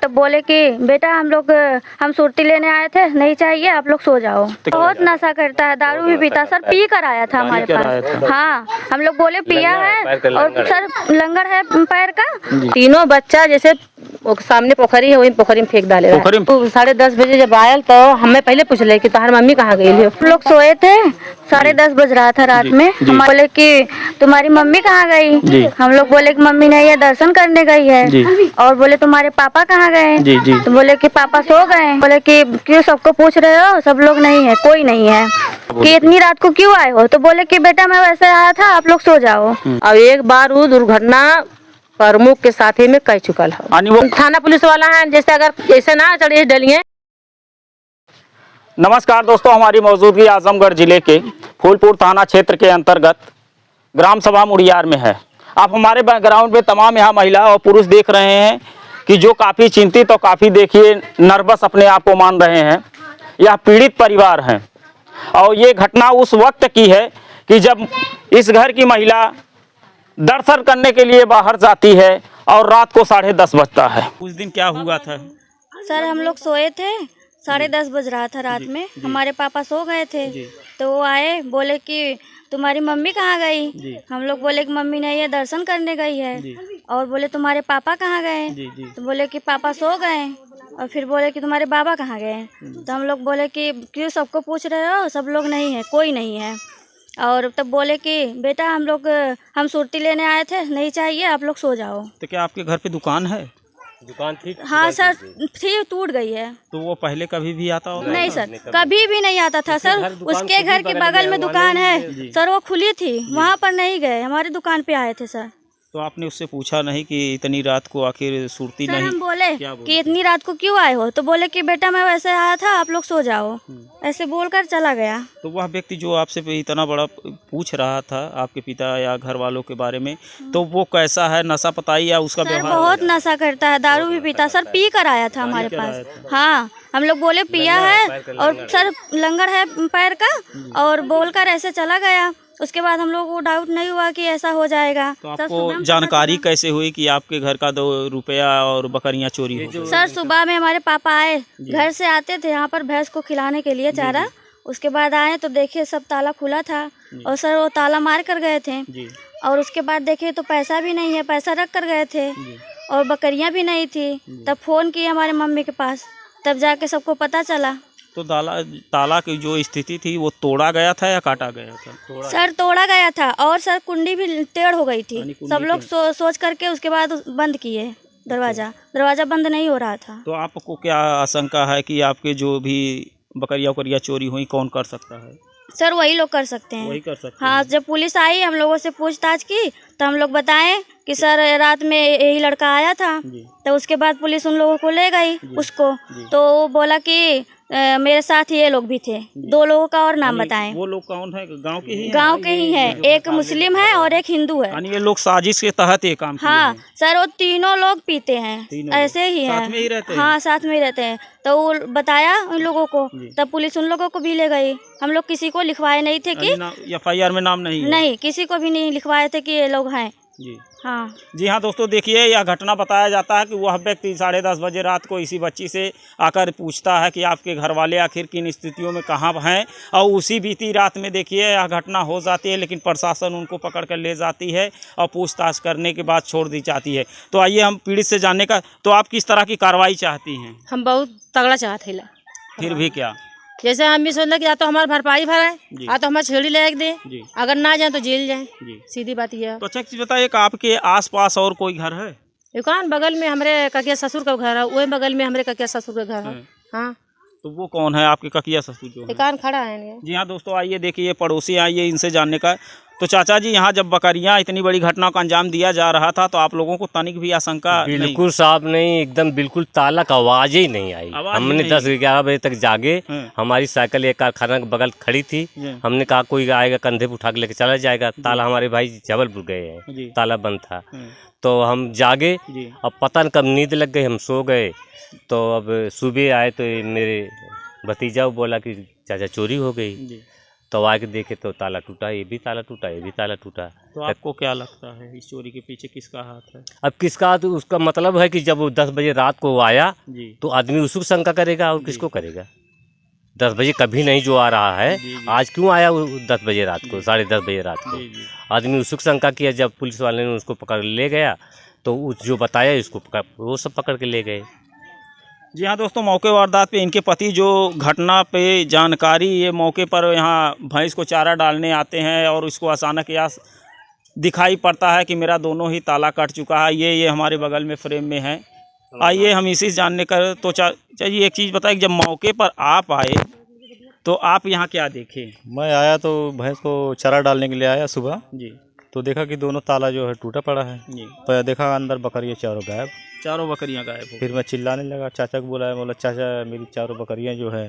तब बोले कि बेटा हम सुर्ती लेने आए थे, नहीं चाहिए, आप लोग सो जाओ। बहुत नशा करता है, दारू भी पीता। सर पी कर आया था हमारे पास। हाँ, हम लोग बोले पिया है और सर लंगर है पैर का। तीनों बच्चा जैसे सामने पोखरी है, वही पोखरी में फेंक डाले। तो 10:30 बजे जब आयल तो हमें पहले पूछ ले कि तुम्हारी मम्मी कहाँ गई है। हम लोग सोए थे, 10:30 बज रहा था रात में। हम बोले कि तुम्हारी मम्मी कहाँ गई। हम लोग बोले कि मम्मी नहीं है, दर्शन करने गई है। और बोले तुम्हारे पापा कहाँ गए। तो बोले कि पापा सो गए। बोले कि क्यों सबको पूछ रहे हो, सब लोग नहीं है, कोई नहीं है, कि इतनी रात को क्यों आए हो। तो बोले कि बेटा मैं वैसे आया था, आप लोग सो जाओ। अब एक बार वो दुर्घटना प्रमुख के साथी में कह चुका है। थाना पुलिस वाला है, जैसे अगर ऐसे ना चढ़े डलिए। नमस्कार दोस्तों, हमारी मौजूदगी आजमगढ़ जिले के फूलपुर थाना क्षेत्र के अंतर्गत ग्राम सभा मुड़ियार में है। आप हमारे बैकग्राउंड में तमाम यहाँ महिला और पुरुष देख रहे हैं कि जो काफ़ी चिंतित और काफ़ी देखिए नर्वस अपने आप को मान रहे हैं। यह पीड़ित परिवार हैं और ये घटना उस वक्त की है कि जब इस घर की महिला दर्शन करने के लिए बाहर जाती है और रात को 10:30 बजता है। उस दिन क्या हुआ था? सर हम लोग सोए थे, 10:30 बज रहा था रात में। हमारे पापा सो गए थे, तो वो आए, बोले कि तुम्हारी मम्मी कहाँ गई। हम लोग बोले कि मम्मी नहीं है, दर्शन करने गई है। और बोले तुम्हारे पापा कहाँ गए। तो बोले कि पापा सो गए। और फिर बोले कि तुम्हारे बाबा कहाँ गए। तो हम लोग बोले कि क्यों सबको पूछ रहे हो, सब लोग नहीं है, कोई नहीं है। और तब बोले कि बेटा हम सुर्ती लेने आए थे, नहीं चाहिए, आप लोग सो जाओ। तो क्या आपके घर पे दुकान है? दुकान थी? हाँ सर थी, टूट गई है। तो वो पहले कभी भी आता होगा? नहीं सर, कभी भी नहीं आता था सर। उसके घर के बगल में दुकान है सर, वो खुली थी, वहाँ पर नहीं गए, हमारी दुकान पे आए थे सर। तो आपने उससे पूछा नहीं कि इतनी रात को आखिर सुर्ती नहीं? हम बोले कि इतनी रात को क्यों आए हो। तो बोले कि बेटा मैं वैसे आया था, आप लोग सो जाओ, ऐसे बोलकर चला गया। तो वह व्यक्ति जो आपसे इतना बड़ा पूछ रहा था आपके पिता या घर वालों के बारे में, तो वो कैसा है, नशा पताई या उसका व्यवहार? बहुत नशा करता है, दारू भी पीता। सर पी कर आया था हमारे पास। हाँ, हम लोग बोले पिया है और सर लंगर है पैर का, और बोलकर ऐसे चला गया। उसके बाद हम लोग को डाउट नहीं हुआ कि ऐसा हो जाएगा। तो आपको जानकारी कैसे हुई कि आपके घर का 2 रुपया और बकरियां चोरी हो गई? सर सुबह में हमारे पापा आए, घर से आते थे यहाँ पर भैंस को खिलाने के लिए चारा। उसके बाद आए तो देखे सब ताला खुला था, और सर वो ताला मार कर गए थे। और उसके बाद देखे तो पैसा भी नहीं है, पैसा रख कर गए थे, और बकरियां भी नहीं थी। तब फोन किए हमारे मम्मी के पास, तब जाके सबको पता चला। तो ताला की जो स्थिति थी वो तोड़ा गया था या काटा गया था? सर तोड़ा गया था, और सर कुंडी भी टेढ़ हो गई थी। सब लोग सोच करके उसके बाद बंद किए दरवाजा बंद नहीं हो रहा था। तो आपको क्या आशंका है कि आपके जो भी बकरियां चोरी हुई कौन कर सकता है? सर वही लोग कर सकते हैं। वही कर सकते हाँ, जब पुलिस आई हम लोगों से पूछताछ की, तो हम लोग बताएं कि सर रात में यही लड़का आया था। तो उसके बाद पुलिस उन लोगों को ले गई उसको। तो वो बोला कि मेरे साथ ये लोग भी थे, 2 लोगों का और नाम बताएं। वो लोग कौन है? गांव के ही हैं? गांव के ही हैं, एक मुस्लिम है और एक हिंदू है। यानी ये लोग साजिश के तहत ये काम किए हाँ हैं। सर, वो तीनों लोग पीते हैं, ऐसे ही हैं, साथ में ही रहते हैं? हाँ साथ में ही रहते हैं। तो वो बताया उन लोगों को, तब पुलिस उन लोगों को भी ले गई। हम लोग किसी को लिखवाए नहीं थे कि FIR में नाम नहीं किसी को भी नहीं लिखवाए थे कि ये लोग हैं। जी हाँ दोस्तों, देखिए यह घटना बताया जाता है कि वह व्यक्ति 10:30 बजे रात को इसी बच्ची से आकर पूछता है कि आपके घर वाले आखिर किन स्थितियों में कहाँ हैं, और उसी बीती रात में देखिए यह घटना हो जाती है। लेकिन प्रशासन उनको पकड़ कर ले जाती है और पूछताछ करने के बाद छोड़ दी जाती है। तो आइए हम पीड़ित से जानने का, तो आप किस तरह की कार्रवाई चाहती हैं? हम बहुत तगड़ा चाहते हैं। फिर भी क्या? जैसे हम भी सोचना कि या तो हमारा भरपाई भराए, या तो हमारा छेड़ी ले दे, अगर ना जाए तो जेल जाए। सीधी बात ये है। तो अच्छा चीज बताइए, आपके आसपास और कोई घर है? दुकान बगल में हमारे ककिया ससुर का घर है, वही बगल में हमारे ककिया ससुर का घर है। हाँ, तो वो कौन है आपके ककिया ससुर जो है? दुकान खड़ा है। जी हाँ दोस्तों, आइए देखिए पड़ोसी आइए इनसे जानने का। तो चाचा जी, यहाँ जब बकरियाँ इतनी बड़ी घटना को अंजाम दिया जा रहा था, तो आप लोगों को तनिक भी आशंका? बिल्कुल साहब नहीं, एकदम बिल्कुल ताला का आवाज ही नहीं आई। हमने 10-11 बजे तक जागे, हमारी साइकिल एक कारखाना के बगल खड़ी थी। हमने कहा कोई आएगा कंधे पे उठा के लेके चला जाएगा। ताला हमारे भाई जबलपुर गए हैं, ताला बंद था। तो हम जागे, अब पता न कब नींद लग गई, हम सो गए। तो अब सुबह आए तो मेरे भतीजा बोला कि चाचा चोरी हो गई। तो आके देखे तो ताला टूटा, ये भी ताला टूटा, ये भी ताला टूटा। तो आपको क्या लगता है इस चोरी के पीछे किसका हाथ है? अब किसका, तो उसका मतलब है कि जब वो 10 बजे रात को वो आया जी तो आदमी उसको शंका करेगा और किसको करेगा। 10 बजे कभी नहीं जो आ रहा है, आज क्यों आया वो 10 बजे रात को, 10:30 बजे रात को। आदमी उसको शंका किया, जब पुलिस वाले ने उसको पकड़ ले गया तो जो बताया उसको वो सब पकड़ के ले गए। जी हाँ दोस्तों, मौके वारदात पे इनके पति जो घटना पे जानकारी ये मौके पर यहाँ भैंस को चारा डालने आते हैं और इसको अचानक या दिखाई पड़ता है कि मेरा दोनों ही ताला कट चुका है। ये हमारे बगल में फ्रेम में है। आइए हम इसी से जानने का तो चाहिए। एक चीज़ बताइए, जब मौके पर आप आए तो आप यहाँ क्या देखे? मैं आया तो भैंस को चारा डालने के लिए आया सुबह जी, तो देखा कि दोनों ताला जो है टूटा पड़ा है जी। तो देखा अंदर बकरियाँ चारों गायब। चारों बकरियाँ गायब हो। फिर मैं चिल्लाने लगा, चाचा को बुलाया, बोला चाचा मेरी चारों बकरियाँ जो है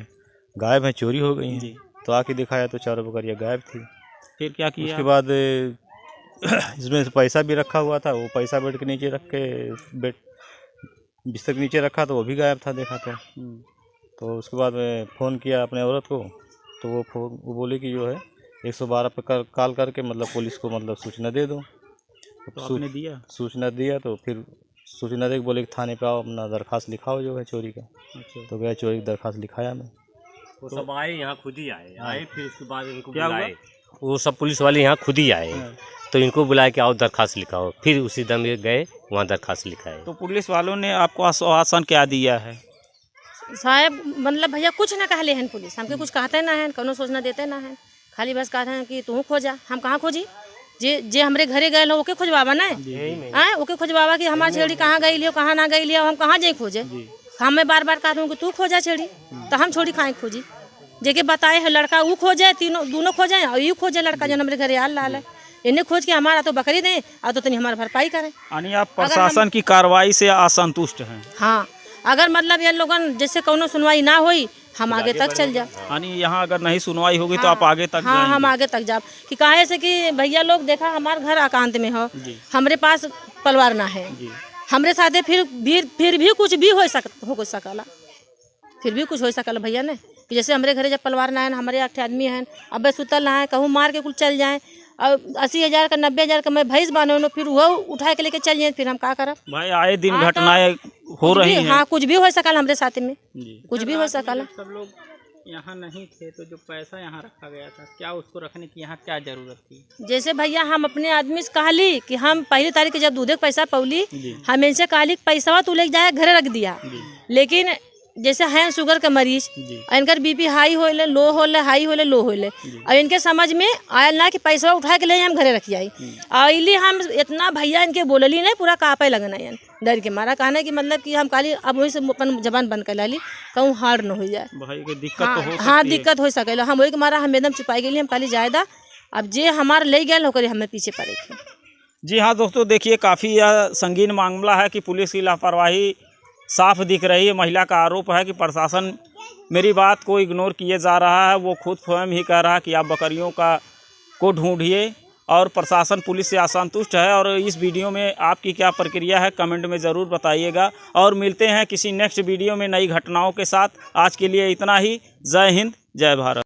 गायब हैं, चोरी हो गई हैं। तो आके दिखाया तो चारों बकरियाँ गायब थी। फिर क्या किया? उसके बाद इसमें से पैसा भी रखा हुआ था, वो पैसा बेड के नीचे रख के बिस्तर के नीचे रखा तो वो भी गायब था, देखा तो उसके बाद मैं फ़ोन किया अपने औरत को तो वो बोली कि जो है 112 पे कॉल करके मतलब पुलिस को मतलब सूचना दे दो। तो आपने दिया? सूचना दिया तो फिर सूचना दे के बोले कि थाने पे आओ, अपना दरख्वास्त लिखाओ जो है चोरी का। अच्छा। तो गया, चोरी की दरख्वास्त लिखाया मैं। वो सब आए यहाँ, खुद ही आए फिर उसके बाद इनको बुलाए, वो सब पुलिस वाले यहाँ खुद ही आए तो इनको बुलाया कि आओ दरख्वास्त लिखाओ। फिर उसी दम ये गए वहाँ दरख्वास्त लिखाए। तो पुलिस वालों ने आपको आश्वासन क्या दिया है? साहब मतलब भैया कुछ ना कहले हैं पुलिस, हमके कुछ कहते ना है, कोनो सूचना देते ना है, खाली बस कहते हैं कि तू खोजा। हम कहाँ खोजी? जे हमरे घरे गए लो ओके खोजवावा ना आए, ओके खोजवावा कि हमारी छेड़ी कहाँ गई लियो, कहाँ ना गई लियो, हम कहाँ जाए खोजे। हमें बार बार कहते हूँ कि तू खोजा छेड़ी, तो हम छोड़ी खाए खोजी। जेके बताए है लड़का वो खोजे, दोनों खोजे और यू खोजे लड़का जो हमारे घरे आल लाल है, इन्हें खोज के हमारा तो बकरी दें और तो तनी हमारा भरपाई करें। यानी आप प्रशासन की कार्रवाई से असंतुष्ट हैं? हाँ, अगर मतलब ये लोगन जैसे कोनो सुनवाई ना हुई हम आगे तक चल जाए। यानी यहाँ अगर नहीं सुनवाई होगी तो आप आगे तक हाँ, हम आगे तक जाए कि काहे से कि भैया लोग देखा हमारे घर एकांत में हो, हमरे पास परिवार ना है, हमरे साथे फिर भी कुछ भी हो सकला, फिर भी कुछ हो सकल भैया ने कि जैसे हमारे घरे जब परिवार ना है, हमारे 8 आदमी हैं, अब सुतल ना है, कहूँ मार के कुल चल जाए और 80,000 का 90,000 का मैं भैंस बांधो फिर वो उठा के लेके चल जाए, फिर हम क्या करब? भाई आए दिन घटनाएं हो रही हैं। हाँ, कुछ भी हो सकल हमरे साथ में, कुछ भी हो सकल। सब लोग यहाँ नहीं थे तो जो पैसा यहाँ रखा गया था, क्या उसको रखने की यहाँ क्या जरूरत थी? जैसे भैया हम अपने आदमी से कहली कि हम पहली तारीख के जब दूधे का पैसा पौली, हम इनसे कहली पैसा तू लेके जाए घरे रख दिया, लेकिन जैसे हैं शुगर का मरीज, इनकर बीपी हाई होले, लो होले, हाई होले, लो होले, और इनके समझ में आयल ना कि पैसा उठा के ले हम घरे रखी आई। आइली हम इतना भैया इनके बोलली नहीं, पूरा कापे लगना है डर के मारा, कहने की मतलब कि हम काली अब वही से अपन जबान बंद कर लाली, कहूँ हार न हो जाए। भाई के दिक्कत तो हो सकती हाँ, है। दिक्कत हो सके, हम वही के मारा हम एकदम छुपाई गई, हम काली जायदा अब जे हमारे ले गए होकर हमें पीछे पड़े थे। जी हाँ दोस्तों, देखिए काफ़ी संगीन मामला है कि पुलिस की लापरवाही साफ दिख रही है। महिला का आरोप है कि प्रशासन मेरी बात को इग्नोर किए जा रहा है। वो खुद स्वयं ही कह रहा है कि आप बकरियों को ढूंढिए और प्रशासन पुलिस से असंतुष्ट है। और इस वीडियो में आपकी क्या प्रक्रिया है कमेंट में ज़रूर बताइएगा और मिलते हैं किसी नेक्स्ट वीडियो में नई घटनाओं के साथ। आज के लिए इतना ही। जय हिंद, जय भारत।